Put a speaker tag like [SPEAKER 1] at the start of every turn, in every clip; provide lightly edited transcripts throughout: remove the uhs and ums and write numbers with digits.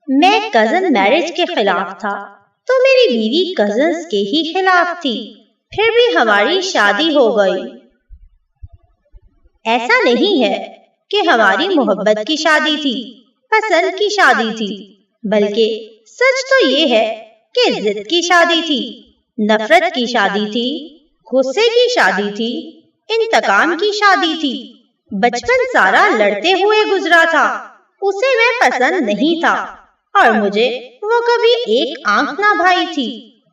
[SPEAKER 1] میں cousin marriage کے خلاف تھا تو میری بیوی کزنز کے ہی خلاف تھی، پھر بھی ہماری شادی ہو گئی۔ ایسا نہیں ہے کہ ہماری محبت کی شادی تھی، پسند کی شادی تھی، بلکہ سچ تو یہ ہے کہ ضد کی شادی تھی، نفرت کی شادی تھی، غصے کی شادی تھی، انتقام کی شادی تھی۔ بچپن سارا لڑتے ہوئے گزرا تھا، اسے میں پسند نہیں تھا اور مجھے وہ کبھی ایک آنکھ نہ بھائی تھی،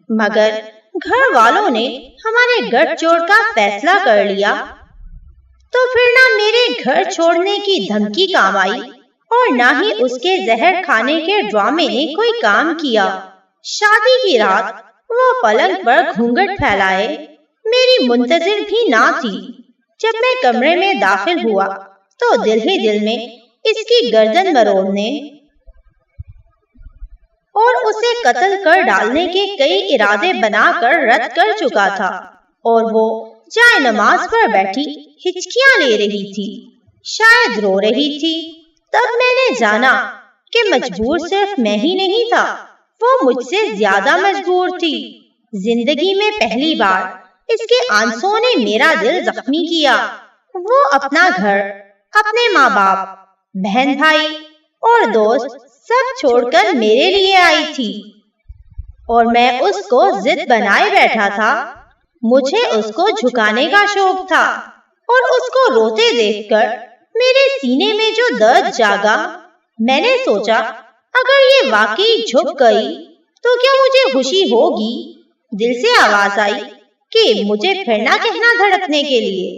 [SPEAKER 1] مگر گھر والوں نے ہمارے گٹھ جوڑ کا فیصلہ کر لیا تو پھر نہ میرے گھر چھوڑنے کی دھمکی کام آئی اور نہ ہی اس کے زہر کھانے کے ڈرامے نے کوئی کام کیا۔ شادی کی رات وہ پلنگ پر گھونگھٹ پھیلائے میری منتظر بھی نہ تھی۔ جب میں کمرے میں داخل ہوا تو دل ہی دل میں اس کی گردن مروڑنے اور اسے قتل کر ڈالنے کے کئی ارادے بنا کر رد کر چکا تھا، اور وہ جائے نماز پر بیٹھی ہچکیاں لے رہی تھی، شاید رو رہی تھی۔ تب میں نے جانا کہ مجبور صرف میں ہی نہیں تھا، وہ مجھ سے زیادہ مجبور تھی۔ زندگی میں پہلی بار اس کے آنسوں نے میرا دل زخمی کیا۔ وہ اپنا گھر، اپنے ماں باپ، بہن بھائی اور دوست سب چھوڑ کر میرے لیے آئی تھی، اور میں اس کو ضد بنائے بیٹھا تھا۔ مجھے اس کو جھکانے کا شوق تھا، اور اس کو روتے دیکھ کر میرے سینے میں جو درد جاگا، میں نے سوچا اگر یہ واقعی جھک گئی تو کیا مجھے خوشی ہوگی؟ دل سے آواز آئی کہ مجھے پھر نہ کہنا دھڑکنے کے لیے۔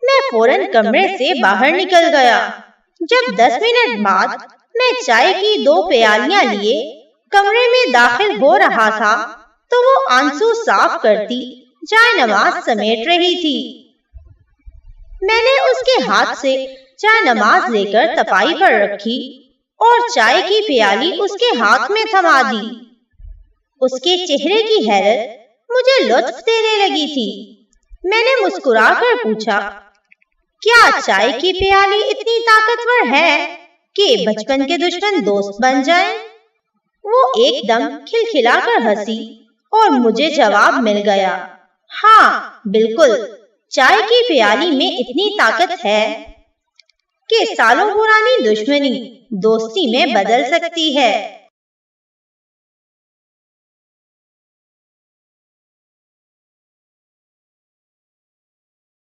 [SPEAKER 1] میں فوراً کمرے سے باہر نکل گیا۔ جب 10 منٹ بعد میں چائے کی 2 پیالیاں لیے کمرے میں داخل ہو رہا تھا تو وہ آنسو صاف کرتی جائے نماز سمیٹ رہی تھی۔ میں نے اس کے ہاتھ سے جائے نماز لے کر تپائی پر رکھی اور چائے کی پیالی اس کے ہاتھ میں تھما دی۔ اس کے چہرے کی حیرت مجھے لطف دینے لگی تھی۔ میں نے مسکرا کر پوچھا، کیا چائے کی پیالی اتنی طاقتور ہے کہ بچپن کے دشمن دوست بن جائیں؟ وہ ایک دم کھلکھلا کر ہنسی اور مجھے جواب مل گیا، ہاں بالکل، چائے کی پیالی میں اتنی طاقت ہے کہ سالوں پرانی دشمنی دوستی میں بدل سکتی ہے۔